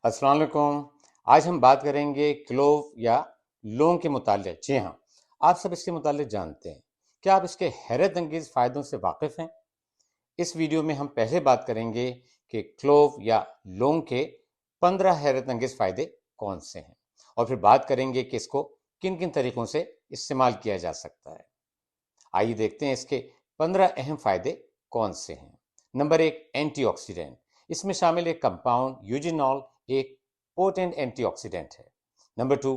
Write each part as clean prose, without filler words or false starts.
السلام علیکم۔ آج ہم بات کریں گے کلوو یا لونگ کے متعلق۔ جی ہاں، آپ سب اس کے متعلق جانتے ہیں۔ کیا آپ اس کے حیرت انگیز فائدوں سے واقف ہیں؟ اس ویڈیو میں ہم پہلے بات کریں گے کہ کلوو یا لونگ کے 15 حیرت انگیز فائدے کون سے ہیں، اور پھر بات کریں گے کہ اس کو کن کن طریقوں سے استعمال کیا جا سکتا ہے۔ آئیے دیکھتے ہیں اس کے 15 اہم فائدے کون سے ہیں۔ Number 1، anti oxidant. اس میں شامل ایک کمپاؤنڈ یوجینول ایک پوٹنٹ اینٹی آکسیڈنٹ ہے۔ Number 2،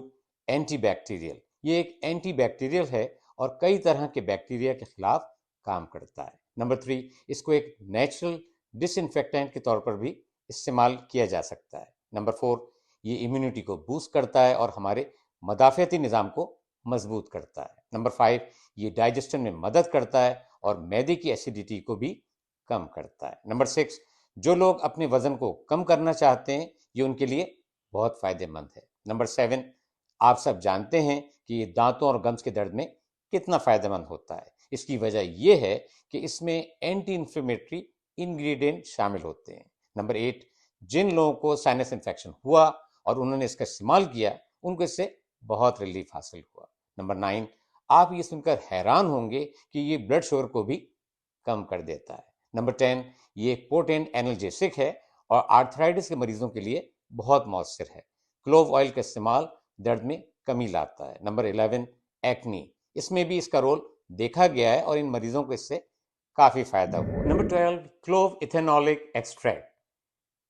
antibacterial. یہ ایک اینٹی بیکٹیریل ہے اور کئی طرح کے بیکٹیریا کے خلاف کام کرتا ہے۔ نمبر 3، اس کو ایک نیچرل ڈس انفیکٹنٹ کے طور پر بھی استعمال کیا جا سکتا ہے۔ نمبر 4، یہ امیونٹی کو بوسٹ کرتا ہے اور ہمارے مدافعتی نظام کو مضبوط کرتا ہے۔ نمبر 5، یہ ڈائجسشن میں مدد کرتا ہے اور معدے کی ایسیڈیٹی کو بھی کم کرتا ہے۔ نمبر 6، جو لوگ اپنے وزن کو کم کرنا چاہتے ہیں یہ ان کے لیے بہت فائدہ مند ہے۔ نمبر 7، آپ سب جانتے ہیں کہ یہ دانتوں اور گمز کے درد میں کتنا فائدہ مند ہوتا ہے۔ اس کی وجہ یہ ہے کہ اس میں اینٹی انفلیمیٹری انگریڈینٹ شامل ہوتے ہیں۔ نمبر 8، جن لوگوں کو سائنس انفیکشن ہوا اور انہوں نے اس کا استعمال کیا ان کو اس سے بہت ریلیف حاصل ہوا۔ نمبر 9، آپ یہ سن کر حیران ہوں گے کہ یہ بلڈ شوگر کو بھی کم کر دیتا ہے۔ نمبر 10، یہ ایک پوٹنٹ اینالجیسک ہے اور آرتھرائٹس کے مریضوں کے لیے بہت مؤثر ہے۔ کلوو آئل کا استعمال درد میں کمی لاتا ہے۔ Number 11، acne. اس میں بھی اس کا رول دیکھا گیا ہے اور ان مریضوں کو اس سے کافی فائدہ ہوا۔ Number 12، clove ethanolic extract.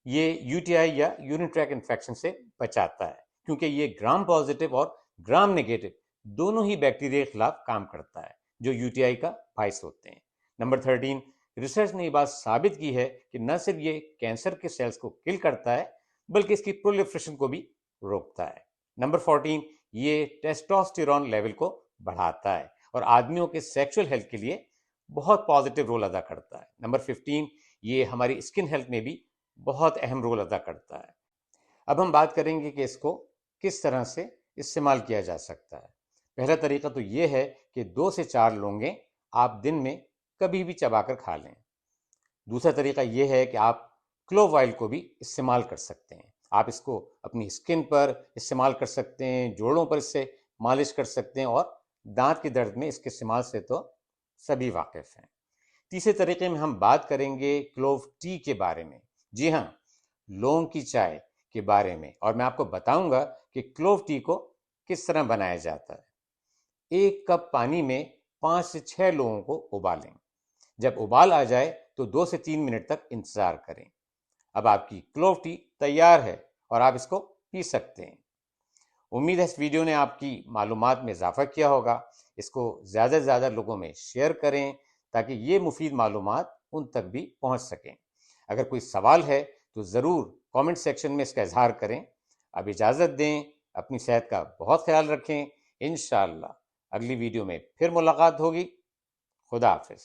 یہ UTI یا یورین ٹریک انفیکشن سے بچاتا ہے کیونکہ یہ گرام پازیٹیو اور گرام نیگیٹو دونوں ہی بیکٹیریا کے خلاف کام کرتا ہے جو UTI کا باعث ہوتے ہیں۔ نمبر 13، ریسرچ نے یہ بات ثابت کی ہے کہ نہ صرف یہ کینسر کے سیلز کو کل کرتا ہے بلکہ اس کی پرولیفریشن کو بھی روکتا ہے۔ نمبر 14، یہ ٹیسٹوسٹیرون لیول کو بڑھاتا ہے اور آدمیوں کے سیکشل ہیلتھ کے لیے بہت پازیٹیو رول ادا کرتا ہے۔ نمبر 15، یہ ہماری اسکن ہیلتھ میں بھی بہت اہم رول ادا کرتا ہے۔ اب ہم بات کریں گے کہ اس کو کس طرح سے استعمال کیا جا سکتا ہے۔ پہلا طریقہ تو یہ ہے کہ 2 سے 4 لونگیں آپ دن میں کبھی بھی چبا کر کھا لیں۔ دوسرا طریقہ یہ ہے کہ آپ کلوو آئل کو بھی استعمال کر سکتے ہیں۔ آپ اس کو اپنی اسکن پر استعمال کر سکتے ہیں، جوڑوں پر اس سے مالش کر سکتے ہیں، اور دانت کے درد میں اس کے استعمال سے تو سبھی واقف ہیں۔ تیسرے طریقے میں ہم بات کریں گے کلوو ٹی کے بارے میں۔ جی ہاں، لونگ کی چائے کے بارے میں، اور میں آپ کو بتاؤں گا کہ کلوو ٹی کو کس طرح بنایا جاتا ہے۔ 1 کپ پانی میں 5 سے 6 لونگوں کو ابالیں۔ جب ابال آ جائے تو 2 سے 3 منٹ تک انتظار کریں۔ اب آپ کی کلوو ٹی تیار ہے اور آپ اس کو پی سکتے ہیں۔ امید ہے اس ویڈیو نے آپ کی معلومات میں اضافہ کیا ہوگا۔ اس کو زیادہ سے زیادہ لوگوں میں شیئر کریں تاکہ یہ مفید معلومات ان تک بھی پہنچ سکیں۔ اگر کوئی سوال ہے تو ضرور کامنٹ سیکشن میں اس کا اظہار کریں۔ اب اجازت دیں، اپنی صحت کا بہت خیال رکھیں۔ انشاءاللہ اگلی ویڈیو میں پھر ملاقات ہوگی۔ خدا حافظ۔